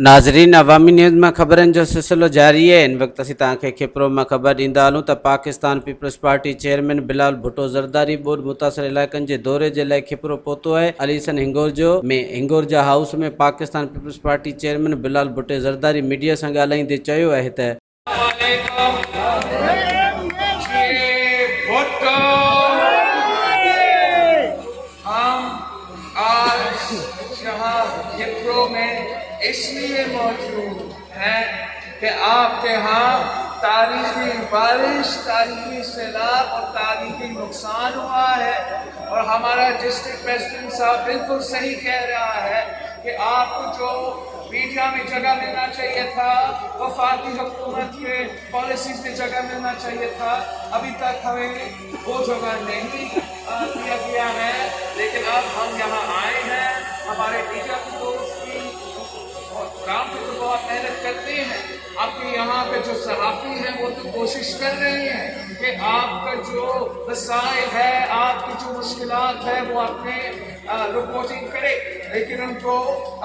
नाज़रीन, अवामी न्यूज़ में खबरन जो सिलसिलो जारी है। इन वक्त असीं तव्हांखे खिपरो में ख़बर ॾींदा हलूं त Pakistan Peoples Party chairman Bilawal Bhutto Zardari बोर्ड मुतासिर इलाइक़नि जे दौरे जे लाइ खिपरो पहुतो आहे। अलीसन हिंगोरजा हाउस में Pakistan Peoples Party chairman Bilawal Bhutto Zardari media सां ॻाल्हाईंदे चयो आहे त इसलिए मौजूद है कि आपके यहाँ तारीखी बारिश, तारीखी सैलाब और तारीखी नुकसान हुआ है। और हमारा डिस्ट्रिक्ट प्रेसिडेंट साहब बिल्कुल सही कह रहा है कि आपको जो मीडिया में जगह मिलना चाहिए था, वफाकी हुकूमत के पॉलिसीज में जगह मिलना चाहिए था, अभी तक हमें वो जगह नहीं दिया गया है। लेकिन अब हम यहाँ आए हैं, हमारे मीडिया की दोस्त काम पे तो बहुत मेहनत करते हैं। आपके यहाँ पे जो सहाफ़ी हैं वो तो कोशिश कर रहे हैं कि आपका जो मसाइल है, आपकी जो मुश्किलात है वो अपने रिपोर्टिंग करे, लेकिन उनको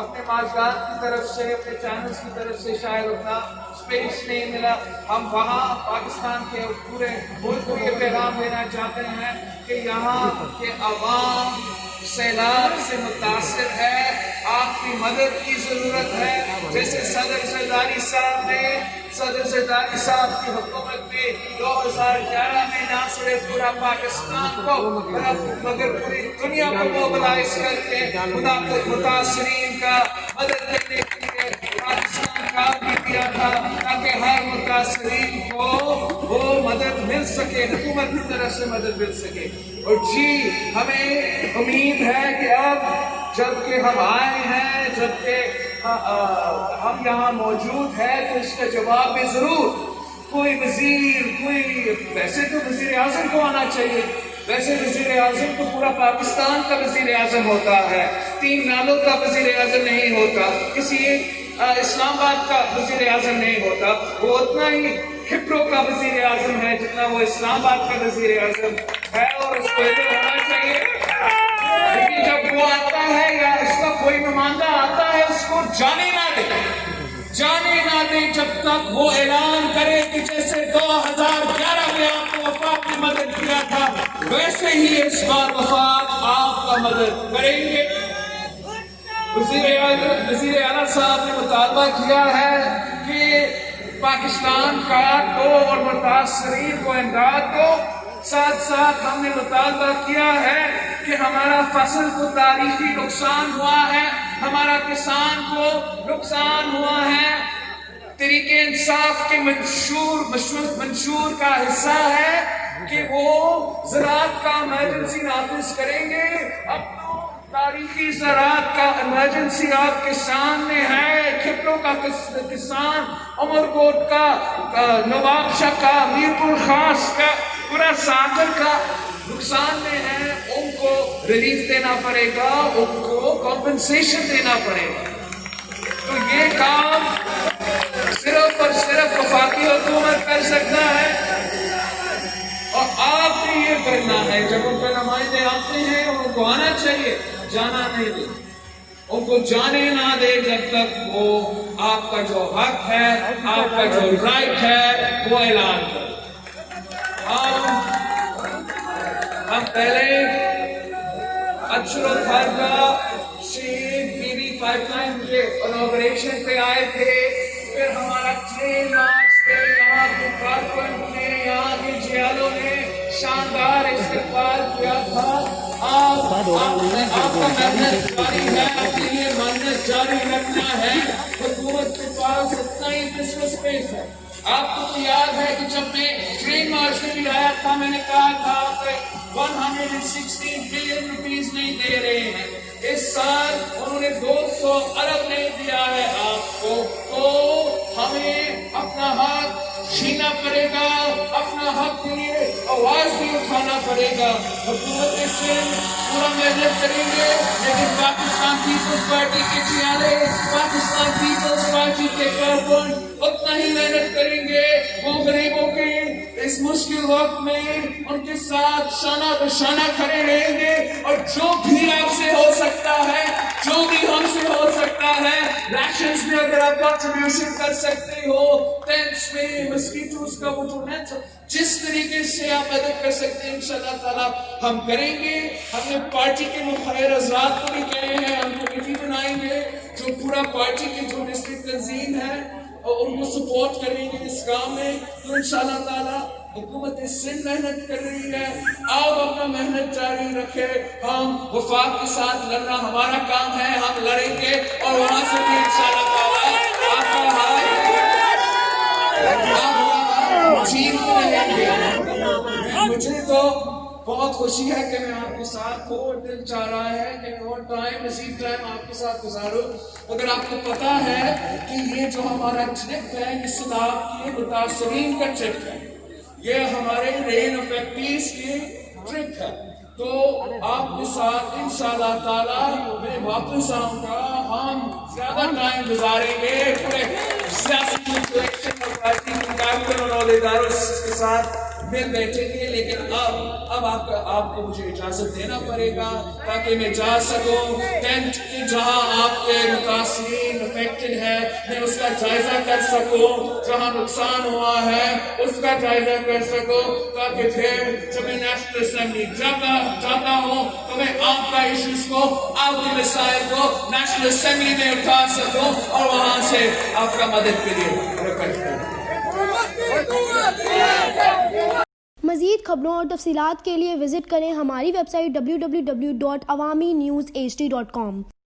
अपने मार्गात की तरफ से, अपने चैनल्स की तरफ से शायद उतना स्पेस नहीं मिला। हम वहाँ पाकिस्तान के पूरे मुल्क को ये पैगाम देना चाहते हैं कि यहाँ के अवाम सैलाब से मुतासिर है, आपकी मदद की ज़रूरत है। जैसे सदर ज़रदारी साहब की हुकूमत में 2011 में ना सिर्फ पूरा पाकिस्तान को मगर पूरी दुनिया को मोबिलाइज करके मुतासरीन का मदद करने के लिए पाकिस्तान काम भी किया था, ताकि हर मुतासरीन को वो मदद मिल सके, हुकूमत की तरफ से मदद मिल सके। और जी, हमें उम्मीद है कि अब जबकि हम आए हैं, जबकि हम यहाँ मौजूद है, तो इसका जवाब भी जरूर कोई वजीर, वैसे तो वजीर आज़म को आना चाहिए। वैसे वजीर आज़म तो पूरा पाकिस्तान का वजीर आज़म होता है, 3 नालों का वजीर आज़म नहीं होता, किसी इस्लामाबाद का वजीर आज़म नहीं होता। वो उतना ही खिपरो का वजीर आज़म है जितना वो इस्लामाबाद का वजीर आज़म है, और उसको इधर होना चाहिए। लेकिन जब वो आता है या उसका कोई नुमाइंदा आता है, उसको जाने ना दे जब तक वो ऐलान करे कि जैसे 2011 में आपको वफाक ने मदद किया था, वैसे ही इस बार वफाक आपका मदद करेंगे। वज़ीर आला साहब ने मुतालबा किया है कि पाकिस्तान का दो और मुतासरीन को इमदाद दो। साथ साथ हमने मुतालबा किया है कि हमारा फसल को तारीखी नुकसान हुआ है, हमारा किसान को नुकसान हुआ है, तरीके इंसाफ के मंशूर का हिस्सा है कि वो ज़राअत का इमरजेंसी नाफिज करेंगे। अब तो तारीखी ज़राअत का इमरजेंसी आपके सामने है। खिपरो का किसान, उमरकोट का, नवाबशाह का, मीरपुर खास का, पूरा सागर का नुकसान में है, उनको रिलीफ देना पड़ेगा, उनको कॉम्पनसेशन देना पड़ेगा। तो ये काम सिर्फ और सिर्फ वफाकी हुकूमत कर सकता है, और आपने ये करना है। जब उनके नुमाइंदे आते हैं उनको आना चाहिए, जाना नहीं दे, उनको जाने ना दे जब तक वो आपका जो हक है, आपका जो राइट है वो ऐलान करे। हम पहले अक्षरों पाइपलाइन के इनॉग्रेशन पे आए थे, फिर हमारा 6 मार्च पे यहाँ के कारकुन ने, यहाँ के जियालों ने शानदार इस्तेमाल किया था। आपका मेहनत जारी है, आपके लिए मेहनत जारी रखना है। हुकूमत के पास इतना ही बिजनेस स्पेस है। आपको तो याद है कि जब मैं ट्रेन मार्च में भी आया था, मैंने कहा था कि 116 बिलियन रुपीस नहीं दे रहे हैं। इस साल उन्होंने 200 अरब नहीं दिया है आपको, तो हमें अपना हक छीना पड़ेगा, अपना हक के लिए आवाज भी उठाना पड़ेगा। हुकूमत से पूरा मेहनत करेंगे, लेकिन पाकिस्तान पीपल्स पार्टी के जियाले, पाकिस्तान पीपल्स पार्टी के कारकुन उतना ही मेहनत करेंगे। वो गरीबों के इस मुश्किल वक्त में उनके साथ शाना बशाना खड़े रहेंगे और जो भी आपसे हो सकता है, जो भी हमसे हो सकता है, राशंस में अगर आप कंट्रीब्यूशन कर सकते हो, टेंट्स में मस्कीटोस का वो जो नेट, जिस तरीके से आप मदद कर सकते हैं इंशाअल्लाह ताला हम करेंगे। हमने पार्टी के मुखर्रर हज़रात को भी कहे हैं, हम कमेटी बनाएंगे जो पूरा पार्टी की जो डिस्ट्रिक्ट तंजीम है और उनको सपोर्ट करेंगे इस काम में। तो इंशाअल्लाह ताला हुकूमत सिंध मेहनत कर रही है, आप अपना मेहनत जारी रखें। हम वफाक के साथ लड़ना हमारा काम है, हम लड़ेंगे और वहां से भी इंशाअल्लाह ताला आपका हाथ जीतते रहेंगे। मुझे तो बहुत खुशी है कि मैं आपके साथ हूँ, दिल चाह रहा है कि मैं और टाइम मज़ीद टाइम आपके साथ गुजारूँ। अगर आपको पता है कि ये जो हमारा ट्रिप है, ये सैलाब के मुतासरीन का ट्रिप है, ये हमारे रेन अफेक्टीज की ट्रिप है, तो आपके साथ इंशाअल्लाह ताला मैं वापस आऊँगा। हम ज़्यादा टाइम गुजारेंगे पूरे सियासी इलेक्शन और पार्टी के कारकुन और इदारों के साथ में बैठेंगे। लेकिन अब आपको मुझे इजाजत देना पड़ेगा ताकि मैं जा सकूं टेंट की जहां आपके मुतासिरीन अफेक्टेड है, मैं उसका जायजा कर सकूं, जहां नुकसान हुआ है उसका जायजा कर सकूं, ताकि फिर जब मैं नेशनल असेंबली जाता हूं तो मैं आपका इश्यूज को, आपके मसाइल को नेशनल असेंबली में उठा सकूं और वहां से आपका मदद के लिए रिक्वेस्ट करूं। मज़ीद खबरों और तफसीलात के लिए विज़िट करें हमारी वेबसाइट www.awamiNewsHD.com।